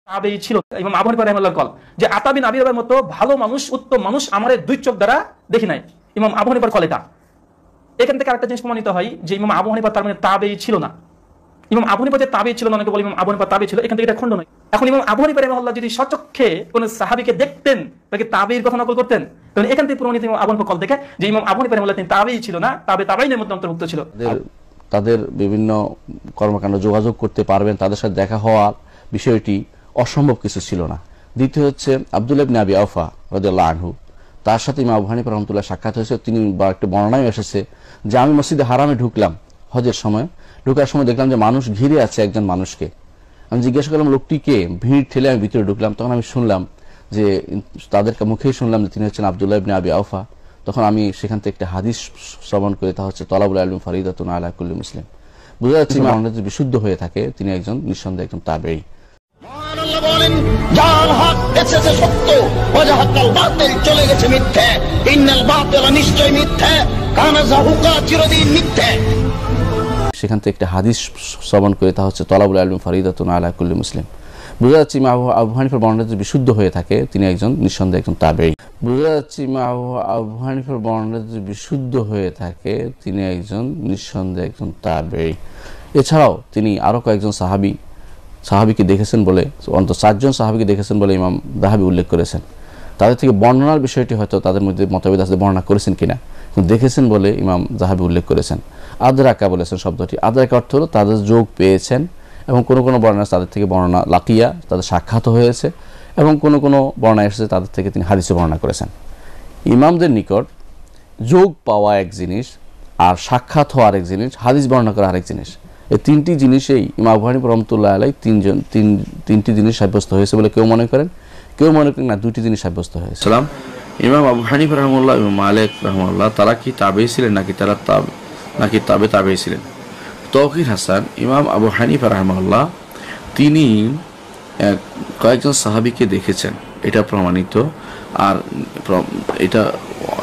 তাবেঈ ছিল ইমাম আবু হানিফা রাহিমাহুল্লাহর কল যে আতা বিন আবি রাবিয়ার মতো ভালো মানুষ উত্তম মানুষ আমার দুই চোখ দ্বারা দেখি নাই। ইমাম আবু হানিফার কল এটা। এখান থেকে আরেকটা জিনিস প্রমাণিত হয় যে ইমাম আবু হানিফা তার মানে তাবেঈ ছিল না। ইমাম আবু হানিফা যে তাবেঈ ছিল না, অনেকে বলে ইমাম আবু হানিফা তাবেঈ ছিল, এখান থেকে এটা খণ্ড নয়। এখন ইমাম আবু হানিফা রাহিমাহুল্লাহ যদি সচক্ষে কোন সাহাবীকে দেখতেন তাকে তাবেঈর কথা নকল করতেন, তখন এখান থেকে প্রমাণিত ইমাম আবু হানিফা কল থেকে যে ইমাম আবু হানিফা রাহিমাহুল্লাহ তিনি তাবেঈ ছিল না, তাবেঈনের মধ্যে অন্তর্ভুক্ত ছিল। তাদের বিভিন্ন কর্মকাণ্ড যোগাযোগ করতে পারবেন, তাদের সাথে দেখা হওয়ার বিষয়টি অসম্ভব কিছু ছিল না। দ্বিতীয় হচ্ছে আব্দুল্লাহ ইবনে আবি আওফা রাদিয়াল্লাহু আনহু, তার সাথে ইমাম আবু হানিফা রাহমাতুল্লাহ সাক্ষাৎ হয়েছে। তিনি একটা বর্ণনায় এসেছে যে আমি মসজিদে হারামে ঢুকলাম হজের সময়, ঢোকার সময় দেখলাম যে মানুষ ঘিরে আছে একজন মানুষকে। আমি জিজ্ঞাসা করলাম লোকটিকে, ভিড় ঠেলে আমি ভিতরে ঢুকলাম। তখন আমি শুনলাম যে তাদের মুখেই শুনলাম যে তিনি হচ্ছেন আব্দুল্লাহ ইবনে আবি আওফা। তখন আমি সেখান থেকে একটা হাদিস শ্রবণ করে, তা হচ্ছে তলাবুল ইলম ফরিদাতুন আলা কুল্লি মুসলিম। বোঝা যাচ্ছে ইমাম যদি বিশুদ্ধ হয়ে থাকে তিনি একজন নিঃসন্দেহে একজন তাবেঈ। মহান আল্লাহ বলেন, যার হক এসেছে সত্য, ওয়াজাহাকাল বাতিল চলে গেছে মিথ্যে, ইন্নাল বাতিলা নিশ্চয় মিথ্যে, কানা যাহুকা চিরদিন মিথ্যে। সেখান থেকে একটা হাদিস শ্রবণ করে, তা হচ্ছে তলাবুল ইলম ফরিদাতুন আলা কুল্লি মুসলিম। বোঝা যাচ্ছে ইমাম আবু হানিফার বর্ণনা যদি বিশুদ্ধ হয়ে থাকে তিনি একজন নিঃসন্দেহে একজন তাবেঈ। বোঝা যাচ্ছে ইমাম আবু হানিফার বর্ণনা যদি বিশুদ্ধ হয়ে থাকে তিনি একজন নিঃসন্দেহে একজন তাবেঈ। এছাড়াও তিনি আরো কয়েকজন সাহাবীকে দেখেছেন বলে, অন্তত 4 জন সাহাবীকে দেখেছেন বলে ইমাম যাহাবী উল্লেখ করেছেন। তাদের থেকে বর্ণনার বিষয়টি হয়তো তাদের মধ্যে মতভেদ আছে, বর্ণনা করেছেন কিনা, কিন্তু দেখেছেন বলে ইমাম যাহাবী উল্লেখ করেছেন। আদরাকা বলেছেন শব্দটি। আদরাকা অর্থ হলো তাদের যোগ পেয়েছেন, এবং কোনো কোনো বর্ণনা তাদের থেকে বর্ণনা লাকিয়া, তাদের সাক্ষাৎ হয়েছে, এবং কোনো কোনো বর্ণনা এসেছে তাদের থেকে তিনি হাদিসে বর্ণনা করেছেন। ইমামদের নিকট যোগ পাওয়া এক জিনিস, আর সাক্ষাৎ হওয়া আরেক জিনিস, হাদিস বর্ণনা করা আরেক জিনিস। এই তিনটি জিনিসেই ইমাম আবু হানিফা রাহমাতুল্লাহ আলাইহি তিনটি জিনিস সাব্যস্ত হয়েছে বলে কেউ মনে করেন, কেউ মনে করেন না দুটি জিনিস সাব্যস্ত হয়েছে। ইমাম আবু হানিফা রাহমাতুল্লাহ, ইমাম মালিক রাহমাতুল্লাহ, তারা কি তাবেঈ ছিলেন নাকি তাবেঈ ছিলেন? তৌকির হাসান, ইমাম আবু হানিফা রাহমাতুল্লাহ তিনি কয়েকজন সাহাবীকে দেখেছেন, এটা প্রমাণিত। আর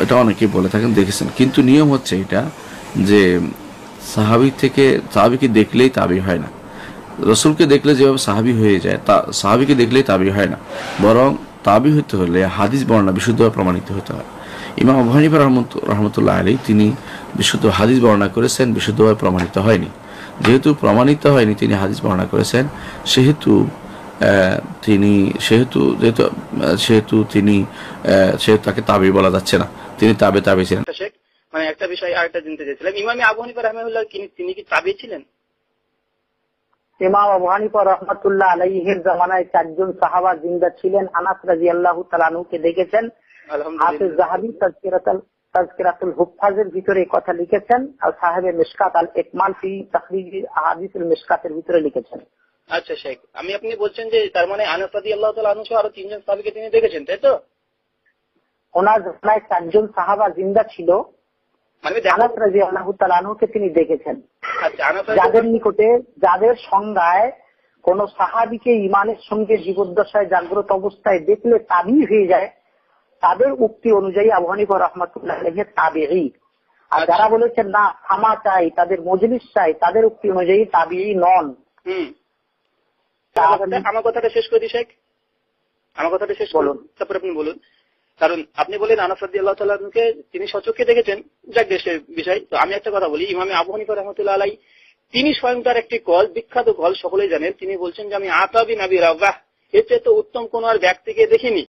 এটা অনেকেই বলে থাকেন দেখেছেন, কিন্তু নিয়ম হচ্ছে এটা যে সাহাবীকে দেখলেই তাবেঈ হয় না। রাসূলকে দেখলে যেভাবে সাহাবী হয়ে যায়, সাহাবীকে দেখলেই তাবেঈ হয় না, বরং তাবেঈ হতে হলে হাদিস বর্ণনা বিশুদ্ধভাবে প্রমাণিত হতে হয়। ইমাম আবু হানিফা রাহমাতুল্লাহ আলাইহি তিনি বিশুদ্ধ হাদিস বর্ণনা করেছেন, বিশুদ্ধভাবে প্রমাণিত হয়নি। যেহেতু প্রমাণিত হয়নি তিনি হাদিস বর্ণনা করেছেন, সেহেতু তাকে তাবেঈ বলা যাচ্ছে না, তিনি তাবেঈ ছিলেন। মানে একটা বিষয় আরেকটা জানতে চাইছিলাম, ইমাম আবু হানিফা রাহিমাহুল্লাহ তিনি কি তাবেঈ ছিলেন? ইমাম আবু হানিফা রাহমাতুল্লাহ আলাইহির জামানায় 4 জন সাহাবা জিন্দা ছিলেন। আনাস রাদিয়াল্লাহু তাআলা আনহুকে দেখেছেন। হাফেজ যাহাবী তাযকিরাতুল হুফাজের ভিতরে এই কথা লিখেছেন, আর সাহেবে মিশকাত আল ইকমাল ফি তাখরিজ আহাদিসুল মিশকাতের ভিতরে লিখেছেন। আচ্ছা শেখ, আপনি বলছেন যে তার মানে আনাস রাদিয়াল্লাহু তাআলা আনহু সহ আরো 3 জন সাহাবীকে তিনি দেখেছেন, তাই তো? ওনার জামানায় 4 জন সাহাবা জিন্দা ছিল, মানে আনাস রাদিয়াল্লাহু তাআলা আনহুকে তিনি দেখেছেন। যাদের নিকটে, যাদের সংজ্ঞায় কোন সাহাবীকে ইমানের সঙ্গে জীবদ্দশায় জাগ্রত অবস্থায় দেখলে তাবেঈ হয়ে যায়, তাদের উক্তি অনুযায়ী আবু হানিফা রাহমাতুল্লাহ আলাইহি তাবেঈ। আর যারা বলেছেন না থামা চাই, তাদের মজলিস চাই, তাদের উক্তি অনুযায়ী তাবেঈ নন। আমার কথাটা শেষ করে দিই শেখ, আমার কথাটা শেষ করুন, তারপর আপনি বলুন। কারণ আপনি বলেন আনাস রাদিয়াল্লাহু তাআলা আনহুকে তিনি সচক্ষে দেখেছেন, যাক দেশের বিষয়। তো আমি একটা কথা বলি, ইমাম আবু হানিফা রাহমাতুল্লাহ আলাইহি তিনি স্বয়ং তার একটি কল, বিখ্যাত কল সকলেই জানেন, তিনি বলছেন যে আমি আতা বিন আবি রাবাহ এর চেয়ে তো উত্তম কোন আর ব্যক্তিকে দেখিনি।